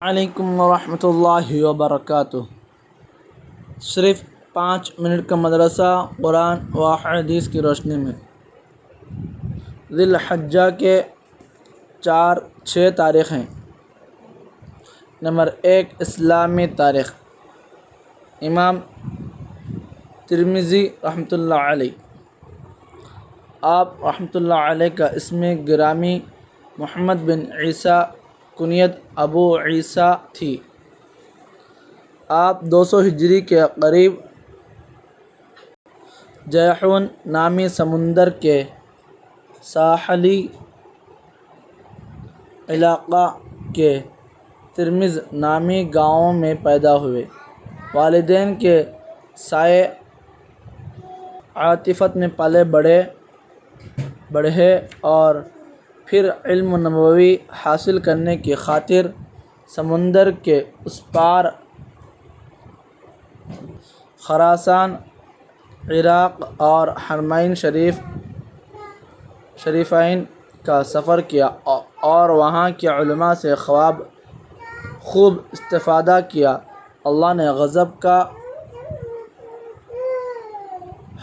علیکم ورحمۃ اللہ وبرکاتہ۔ صرف 5 منٹ کا مدرسہ قرآن و حدیث کی روشنی میں۔ ذی الحجہ کے 6 تاریخیں۔ نمبر 1، اسلامی تاریخ۔ امام ترمذی رحمۃ اللہ علیہ، آپ رحمۃ اللہ علیہ کا اسم گرامی محمد بن عیسیٰ، کنیت ابو عیسیٰ تھی۔ آپ 200 ہجری کے قریب جیحون نامی سمندر کے ساحلی علاقہ کے ترمذ نامی گاؤں میں پیدا ہوئے۔ والدین کے سایہ عاطفت میں پلے بڑھے اور پھر علم نبوی حاصل کرنے کی خاطر سمندر کے اس پار خراسان، عراق اور حرمین شریفین کا سفر کیا اور وہاں کے علماء سے خوب استفادہ کیا۔ اللہ نے غضب کا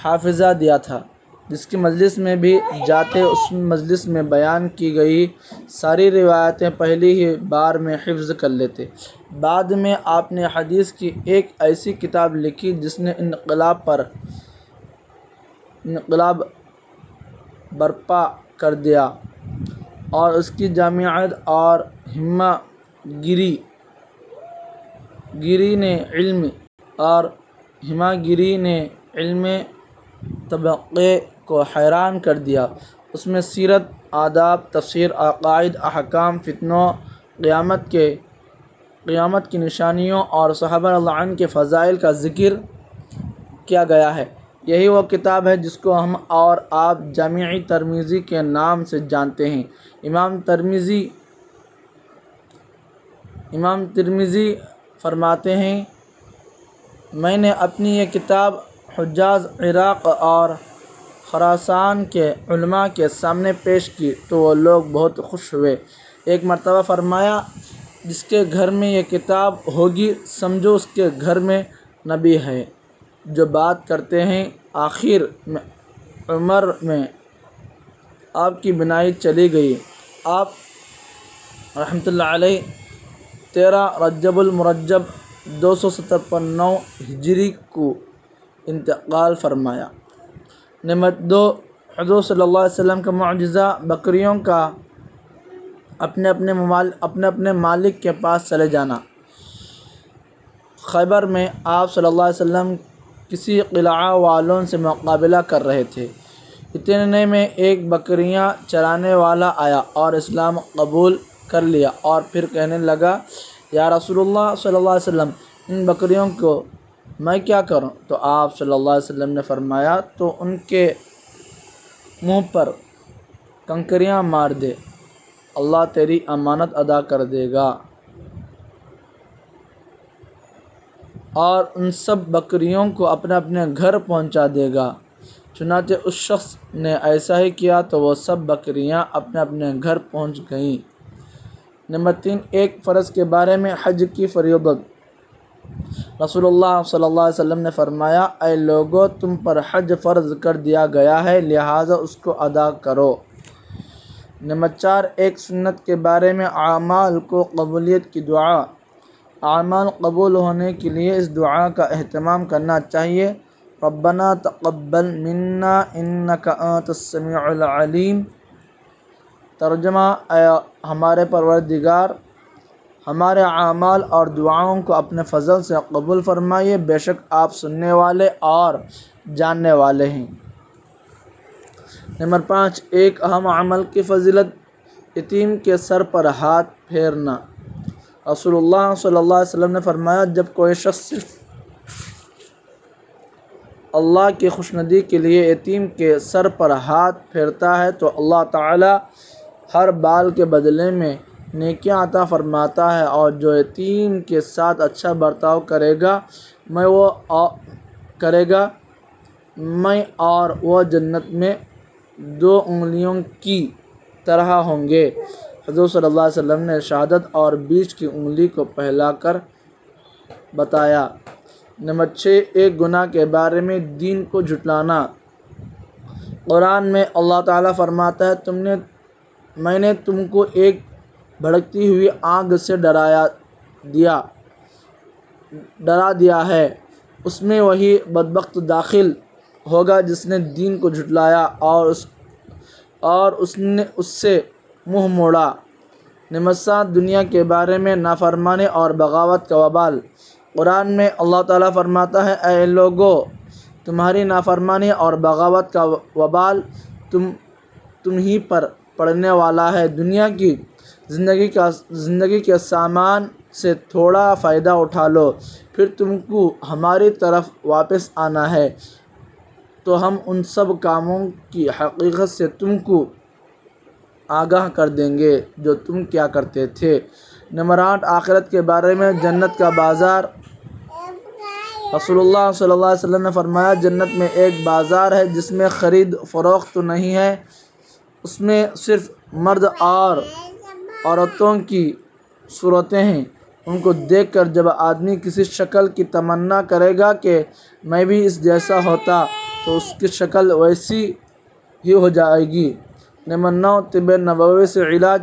حافظہ دیا تھا، جس کی مجلس میں بھی جاتے اس مجلس میں بیان کی گئی ساری روایتیں پہلی ہی بار میں حفظ کر لیتے۔ بعد میں آپ نے حدیث کی ایک ایسی کتاب لکھی جس نے انقلاب برپا کر دیا، اور اس کی جامعیت اور ہمہ گیری نے علم طبقے کو حیران کر دیا۔ اس میں سیرت، آداب، تفسیر، عقائد، احکام، فتنوں، قیامت کی نشانیوں اور صحابہ رضی اللہ عنہم کے فضائل کا ذکر کیا گیا ہے۔ یہی وہ کتاب ہے جس کو ہم اور آپ جامع ترمذی کے نام سے جانتے ہیں۔ امام ترمذی فرماتے ہیں، میں نے اپنی یہ کتاب حجاز، عراق اور خراسان کے علماء کے سامنے پیش کی تو وہ لوگ بہت خوش ہوئے۔ ایک مرتبہ فرمایا، جس کے گھر میں یہ کتاب ہوگی سمجھو اس کے گھر میں نبی ہے۔ جو بات کرتے ہیں، آخر عمر میں آپ کی بینائی چلی گئی۔ آپ رحمۃ اللہ علیہ 13 رجب المرجب 257 ہجری کو انتقال فرمایا۔ نمبر 2، حضور صلی اللہ علیہ وسلم کا معجزہ، بکریوں کا اپنے اپنے مالک کے پاس چلے جانا۔ خیبر میں آپ صلی اللہ علیہ وسلم کسی قلعہ والوں سے مقابلہ کر رہے تھے۔ اتنے میں ایک بکریاں چرانے والا آیا اور اسلام قبول کر لیا، اور پھر کہنے لگا، یا رسول اللہ صلی اللہ علیہ وسلم، ان بکریوں کو میں کیا کروں؟ تو آپ صلی اللہ علیہ وسلم نے فرمایا، تو ان کے منہ پر کنکریاں مار دے، اللہ تیری امانت ادا کر دے گا، اور ان سب بکریوں کو اپنے اپنے گھر پہنچا دے گا۔ چنانچہ اس شخص نے ایسا ہی کیا تو وہ سب بکریاں اپنے اپنے گھر پہنچ گئیں۔ نمبر 3، ایک فرض کے بارے میں، حج کی فریضت۔ رسول اللہ صلی اللہ علیہ وسلم نے فرمایا، اے لوگو، تم پر حج فرض کر دیا گیا ہے، لہٰذا اس کو ادا کرو۔ نمبر 4، ایک سنت کے بارے میں، اعمال کو قبولیت کی دعا۔ اعمال قبول ہونے کے لیے اس دعا کا اہتمام کرنا چاہیے، ربنا تقبل منا انک انت السمیع العلیم۔ ترجمہ، اے ہمارے پروردگار، ہمارے اعمال اور دعاؤں کو اپنے فضل سے قبول فرمائیے، بے شک آپ سننے والے اور جاننے والے ہیں۔ نمبر 5، ایک اہم عمل کی فضیلت، یتیم کے سر پر ہاتھ پھیرنا۔ رسول اللہ صلی اللہ علیہ وسلم نے فرمایا، جب کوئی شخص صرف اللہ کی خوشنودی کے لیے یتیم کے سر پر ہاتھ پھیرتا ہے تو اللہ تعالیٰ ہر بال کے بدلے میں نیکیاں عطا فرماتا ہے، اور جو یتیم کے ساتھ اچھا برتاؤ کرے گا میں اور وہ جنت میں 2 انگلیوں کی طرح ہوں گے۔ حضور صلی اللہ علیہ وسلم نے شہادت اور بیچ کی انگلی کو پھیلا کر بتایا۔ نمبر 6، ایک گناہ کے بارے میں دین کو جھٹلانا۔ قرآن میں اللہ تعالیٰ فرماتا ہے میں نے تم کو ایک بھڑکتی ہوئی آگ سے ڈرا دیا ہے، اس میں وہی بدبخت داخل ہوگا جس نے دین کو جھٹلایا اور اس سے منہ موڑا۔ نمبر 7، دنیا کے بارے میں نافرمانی اور بغاوت کا وبال۔ قرآن میں اللہ تعالیٰ فرماتا ہے اے لوگو، تمہاری نافرمانی اور بغاوت کا وبال تم ہی پر پڑنے والا ہے۔ دنیا کی زندگی کے سامان سے تھوڑا فائدہ اٹھا لو، پھر تم کو ہماری طرف واپس آنا ہے تو ہم ان سب کاموں کی حقیقت سے تم کو آگاہ کر دیں گے جو تم کیا کرتے تھے۔ نمبر 8، آخرت کے بارے میں جنت کا بازار۔ رسول اللہ صلی اللہ علیہ وسلم نے فرمایا جنت میں ایک بازار ہے جس میں خرید فروخت نہیں ہے، اس میں صرف مرد اور عورتوں کی صورتیں ہیں۔ ان کو دیکھ کر جب آدمی کسی شکل کی تمنا کرے گا کہ میں بھی اس جیسا ہوتا تو اس کی شکل ویسی ہی ہو جائے گی۔ نمبر 9، طب نبوی سے علاج۔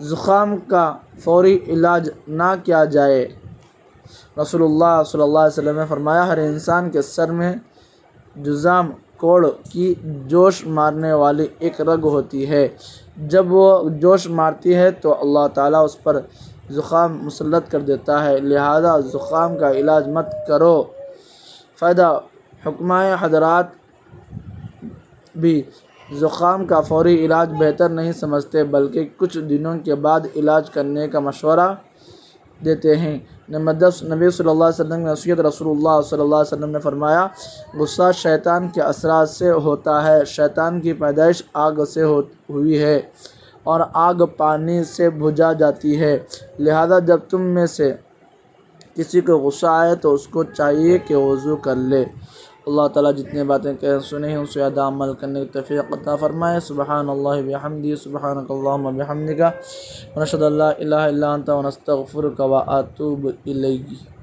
زکام کا فوری علاج نہ کیا جائے۔ رسول اللہ صلی اللہ علیہ وسلم نے فرمایا ہر انسان کے سر میں جذام کوڑ کی جوش مارنے والی ایک رگ ہوتی ہے، جب وہ جوش مارتی ہے تو اللہ تعالیٰ اس پر زکام مسلط کر دیتا ہے، لہذا زکام کا علاج مت کرو۔ فائدہ: حکمائے حضرات بھی زکام کا فوری علاج بہتر نہیں سمجھتے بلکہ کچھ دنوں کے بعد علاج کرنے کا مشورہ دیتے ہیں۔ نمبر 10، نبی صلی اللہ علیہ وسلم کی نصیحت۔ رسول اللہ صلی اللہ علیہ وسلم نے فرمایا غصہ شیطان کے اثرات سے ہوتا ہے، شیطان کی پیدائش آگ سے ہوئی ہے اور آگ پانی سے بجھا جاتی ہے، لہذا جب تم میں سے کسی کو غصہ آئے تو اس کو چاہیے کہ وضو کر لے۔ اللہ تعالیٰ جتنے باتیں سنیں ہیں اسے ادا عمل کرنے کی توفیق عطا فرمائے۔ سبحان اللہ بحمدہ، سبحانک اللہم وبحمدک، ونشہد ان لا الہ الا انت ونستغفرک واتوب الیک۔